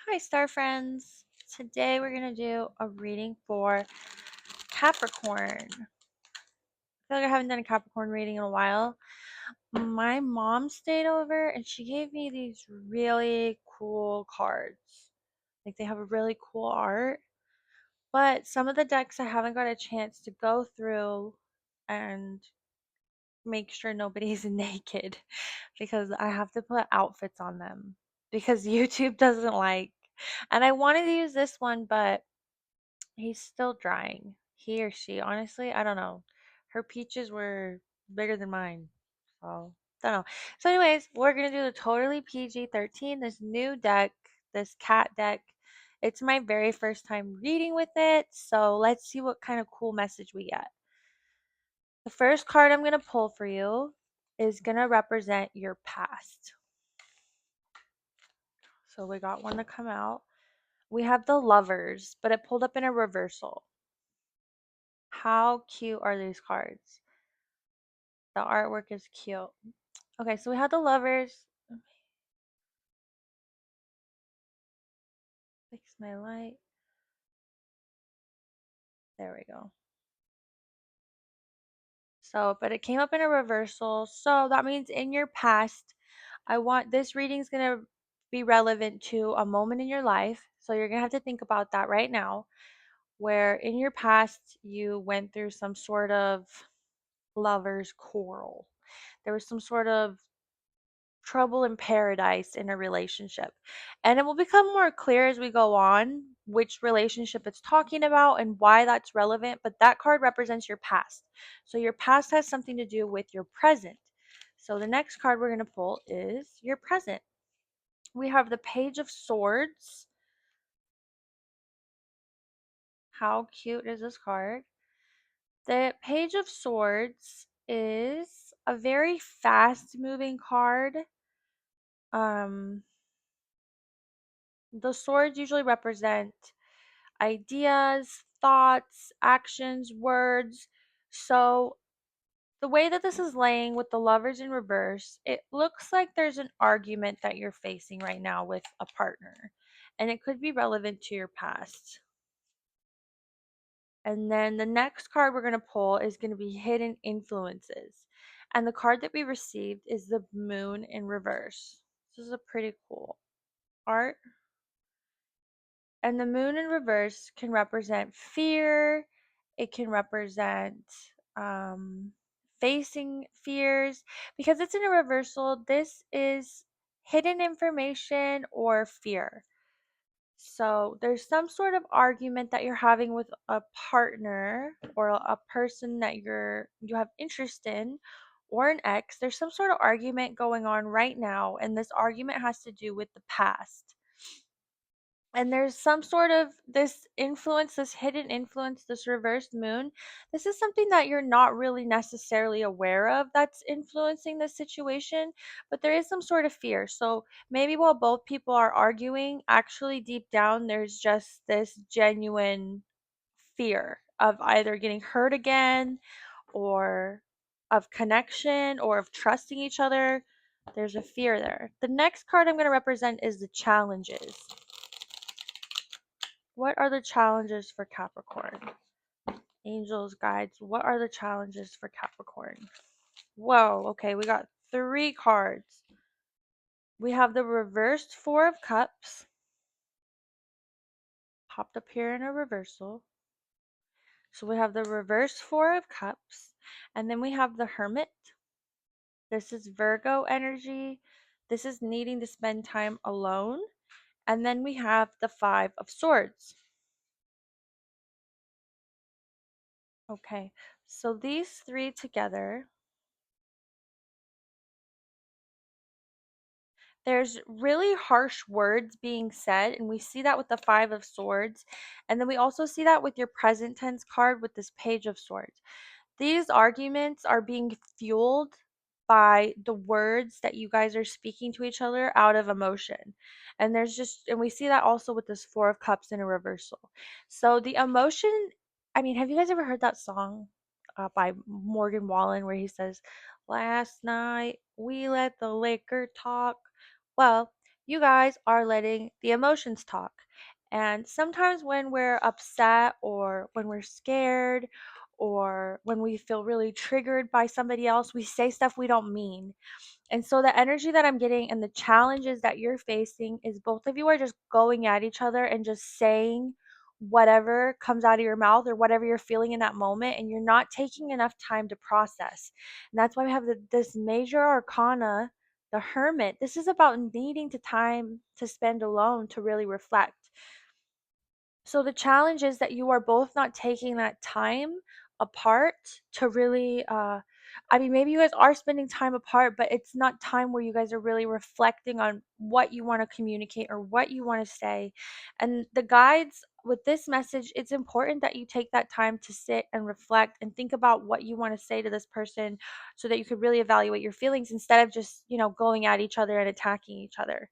Hi, star friends. Today we're going to do a reading for Capricorn. I feel like I haven't done a Capricorn reading in a while. My mom stayed over and she gave me these really cool cards. Like they have a really cool art, but some of the decks I haven't got a chance to go through and make sure nobody's naked because I have to put outfits on them because YouTube doesn't like. And I wanted to use this one, but he's still drying. He or she, honestly, I don't know. Her peaches were bigger than mine. So, don't know. So, anyways, we're going to do the totally PG-13, this new deck, this cat deck. It's my very first time reading with it. So, let's see what kind of cool message we get. The first card I'm going to pull for you is going to represent your past. So, we got one to come out. We have the Lovers, but it pulled up in a reversal. How cute are these cards? The artwork is cute. Okay, so we have the Lovers. Fix my light. There we go. So, but it came up in a reversal. So that means in your past, I want this reading is going to be relevant to a moment in your life. So you're going to have to think about that right now, where in your past you went through some sort of lover's quarrel. There was some sort of trouble in paradise in a relationship. And it will become more clear as we go on which relationship it's talking about and why that's relevant. But that card represents your past. So your past has something to do with your present. So the next card we're going to pull is your present. We have the Page of Swords. How cute is this card? The Page of Swords is a very fast moving card. Um, the swords usually represent ideas, thoughts, actions, words. So, the way that this is laying with the lovers in reverse, it looks like there's an argument that you're facing right now with a partner, and it could be relevant to your past. And then the next card we're going to pull is going to be Hidden Influences. And the card that we received is the Moon in reverse. This is a pretty cool art. And the moon in reverse can represent fear. It can represent um, facing fears. Because it's in a reversal, this is hidden information or fear. So there's some sort of argument that you're having with a partner or a person that you have interest in or an ex. There's some sort of argument going on right now, and this argument has to do with the past, and there's some sort of this influence, this hidden influence, this reversed moon. This is something that you're not really necessarily aware of that's influencing the situation, but there is some sort of fear. So maybe while both people are arguing, actually deep down, there's just this genuine fear of either getting hurt again or of connection or of trusting each other. There's a fear there. The next card I'm going to represent is the challenges. What are the challenges for Capricorn? Angels, guides, what are the challenges for Capricorn? Whoa, okay, we got 3 cards. We have the reversed Four of Cups, popped up here in a reversal. So we have the reversed Four of Cups, and then we have the Hermit. This is Virgo energy. This is needing to spend time alone. And then we have the Five of Swords. Okay, so these 3 together, there's really harsh words being said, and we see that with the Five of Swords. And then we also see that with your present tense card with this Page of Swords. These arguments are being fueled by the words that you guys are speaking to each other out of emotion. And we see that also with this Four of Cups in a reversal. So the emotion, I mean, have you guys ever heard that song by Morgan Wallen where he says, "Last night we let the liquor talk"? Well, you guys are letting the emotions talk. And sometimes when we're upset or when we're scared or when we feel really triggered by somebody else, we say stuff we don't mean. And so the energy that I'm getting and the challenges that you're facing is both of you are just going at each other and just saying whatever comes out of your mouth or whatever you're feeling in that moment, and you're not taking enough time to process. And that's why we have this major arcana, the Hermit. This is about needing to time to spend alone to really reflect. So the challenge is that you are both not taking that time apart to really I mean, maybe you guys are spending time apart, but it's not time where you guys are really reflecting on what you want to communicate or what you want to say. And the guides with this message, it's important that you take that time to sit and reflect and think about what you want to say to this person so that you could really evaluate your feelings instead of just, going at each other and attacking each other.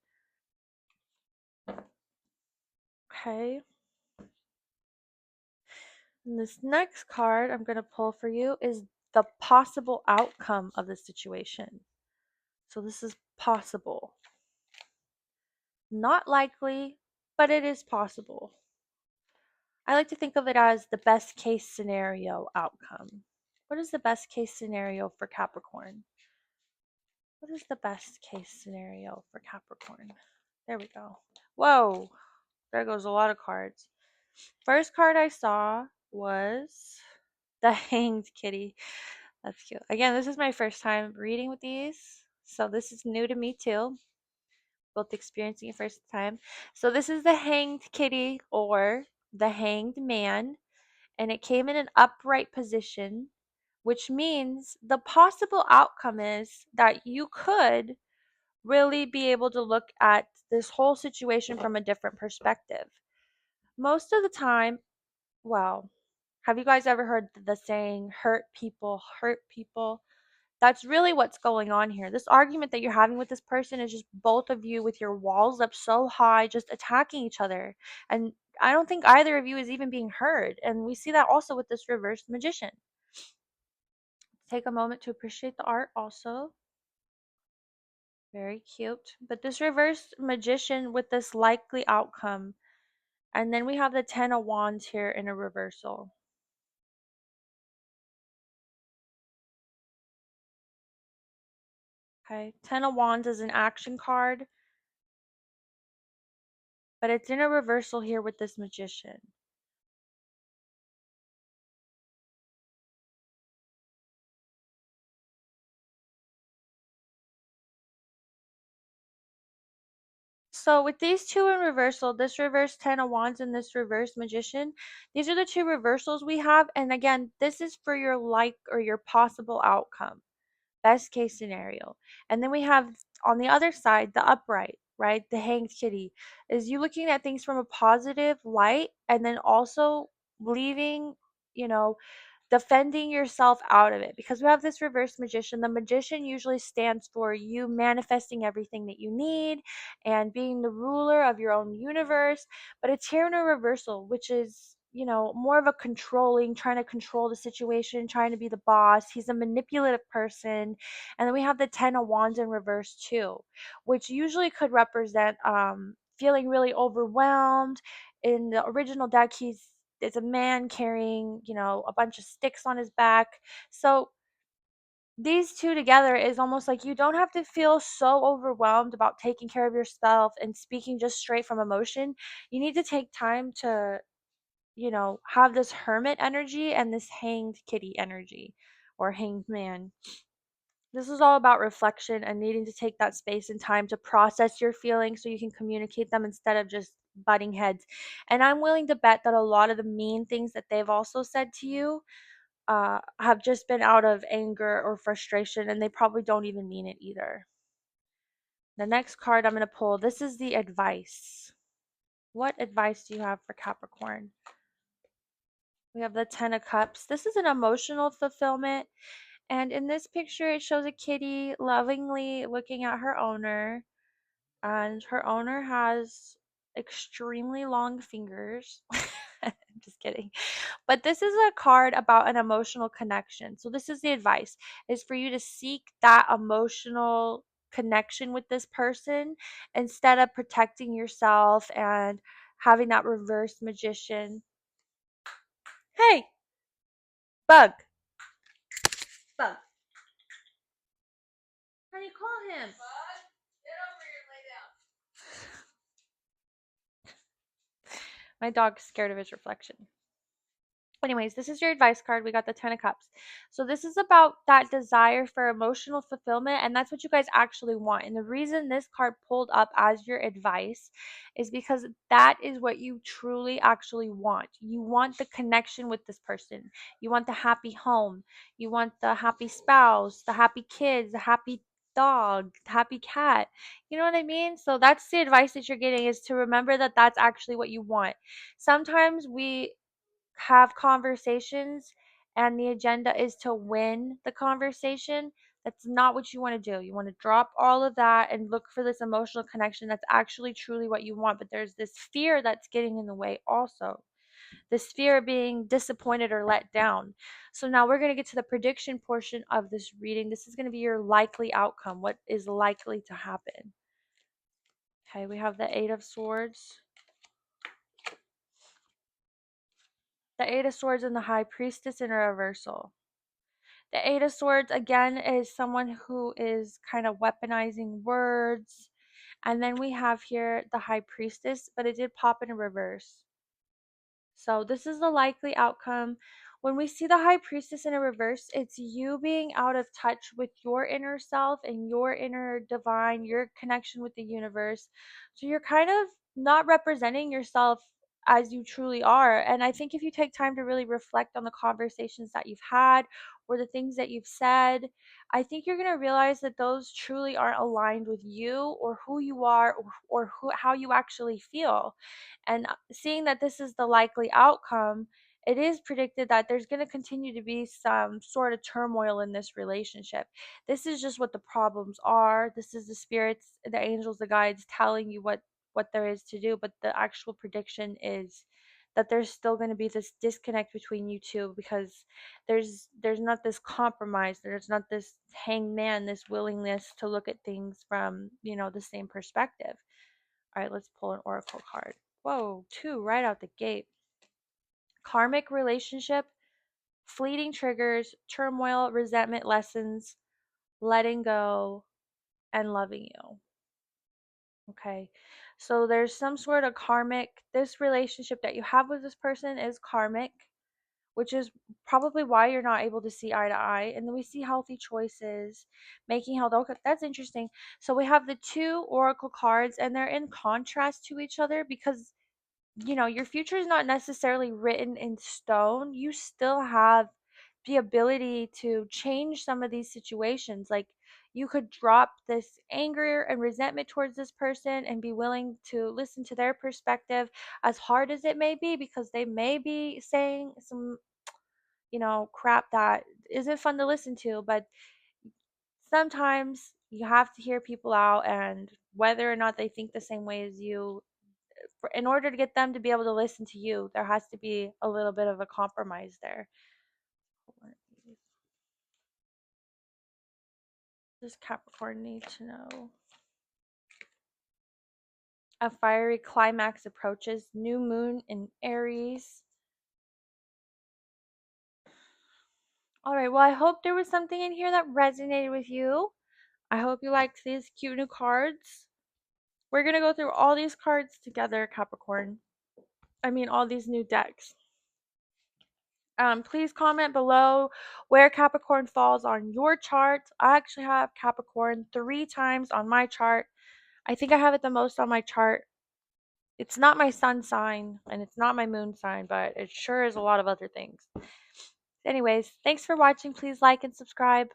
Okay. And this next card I'm going to pull for you is the possible outcome of the situation. So this is possible. Not likely, but it is possible. I like to think of it as the best case scenario outcome. What is the best case scenario for Capricorn? What is the best case scenario for Capricorn? There we go. Whoa, there goes a lot of cards. First card I saw was the Hanged Kitty. That's cute. Again, this is my first time reading with these, so this is new to me too. Both experiencing it first time. So this is the Hanged Kitty or the Hanged Man, and it came in an upright position, which means the possible outcome is that you could really be able to look at this whole situation from a different perspective. Most of the time, well, have you guys ever heard the saying, hurt people hurt people? That's really what's going on here. This argument that you're having with this person is just both of you with your walls up so high, just attacking each other. And I don't think either of you is even being heard. And we see that also with this reversed magician. Take a moment to appreciate the art also. Very cute. But this reversed magician with this likely outcome. And then we have the Ten of Wands here in a reversal. Okay, Ten of Wands is an action card, but it's in a reversal here with this magician. So with these two in reversal, this reverse Ten of Wands and this reverse Magician, these are the two reversals we have. And again, this is for your like or your possible outcome, best case scenario. And then we have on the other side, the upright, right? The Hanged Kitty is you looking at things from a positive light and then also leaving, you know, defending yourself out of it, because we have this reverse magician. The magician usually stands for you manifesting everything that you need and being the ruler of your own universe, but it's here in a reversal, which is, more of a controlling, trying to control the situation, trying to be the boss. He's a manipulative person. And then we have the Ten of Wands in reverse too, which usually could represent feeling really overwhelmed. In the original deck, it's a man carrying, a bunch of sticks on his back. So these two together is almost like you don't have to feel so overwhelmed about taking care of yourself and speaking just straight from emotion. You need to take time to, have this hermit energy and this hanged kitty energy or hanged man. This is all about reflection and needing to take that space and time to process your feelings so you can communicate them instead of just butting heads. And I'm willing to bet that a lot of the mean things that they've also said to you have just been out of anger or frustration, and they probably don't even mean it either. The next card I'm going to pull, this is the advice. What advice do you have for Capricorn? We have the Ten of Cups. This is an emotional fulfillment. And in this picture, it shows a kitty lovingly looking at her owner. And her owner has extremely long fingers. Just kidding. But this is a card about an emotional connection. So this is the advice, is for you to seek that emotional connection with this person instead of protecting yourself and having that reverse magician. Hey, bug, bug. Honey, call him. Bud, get over here and lay down. My dog's scared of his reflection. Anyways, this is your advice card. We got the 10 of cups. So this is about that desire for emotional fulfillment, and that's what you guys actually want. And the reason this card pulled up as your advice is because that is what you truly actually want. You want the connection with this person. You want the happy home. You want the happy spouse, the happy kids, the happy dog, the happy cat. You know what I mean? So that's the advice that you're getting, is to remember that that's actually what you want. Sometimes we have conversations and the agenda is to win the conversation. That's not what you want to do. You want to drop all of that and look for this emotional connection that's actually truly what you want. But there's this fear that's getting in the way also. This fear of being disappointed or let down. So now we're going to get to the prediction portion of this reading. This is going to be your likely outcome. What is likely to happen? Okay, we have the Eight of Swords, the Eight of Swords, and the High Priestess in a reversal. The Eight of Swords, again, is someone who is kind of weaponizing words. And then we have here the High Priestess, but it did pop in a reverse. So this is the likely outcome. When we see the High Priestess in a reverse, it's you being out of touch with your inner self and your inner divine, your connection with the universe. So you're kind of not representing yourself as you truly are. And I think if you take time to really reflect on the conversations that you've had or the things that you've said, I think you're going to realize that those truly aren't aligned with you or who you are, or how you actually feel. And seeing that this is the likely outcome, it is predicted that there's going to continue to be some sort of turmoil in this relationship. This is just what the problems are. This is the spirits, the angels, the guides telling you what there is to do, but the actual prediction is that there's still going to be this disconnect between you two, because there's not this compromise, there's not this hangman, this willingness to look at things from, the same perspective. All right, let's pull an oracle card. Whoa, two right out the gate. Karmic relationship, fleeting triggers, turmoil, resentment, lessons, letting go, and loving you. Okay, so there's some sort of karmic, this relationship that you have with this person is karmic, which is probably why you're not able to see eye to eye. And then we see healthy choices, making health. Okay, that's interesting. So we have the two oracle cards, and they're in contrast to each other because your future is not necessarily written in stone. You still have the ability to change some of these situations. Like, you could drop this anger and resentment towards this person and be willing to listen to their perspective, as hard as it may be, because they may be saying some, crap that isn't fun to listen to. But sometimes you have to hear people out, and whether or not they think the same way as you, in order to get them to be able to listen to you, there has to be a little bit of a compromise there. What does Capricorn need to know? A fiery climax approaches. New moon in Aries. All right, well, I hope there was something in here that resonated with you. I hope you liked these cute new cards. We're going to go through all these cards together, Capricorn. I mean, all these new decks. Please comment below where Capricorn falls on your chart. I actually have Capricorn 3 times on my chart. I think I have it the most on my chart. It's not my sun sign and it's not my moon sign, but it sure is a lot of other things. Anyways, thanks for watching. Please like and subscribe.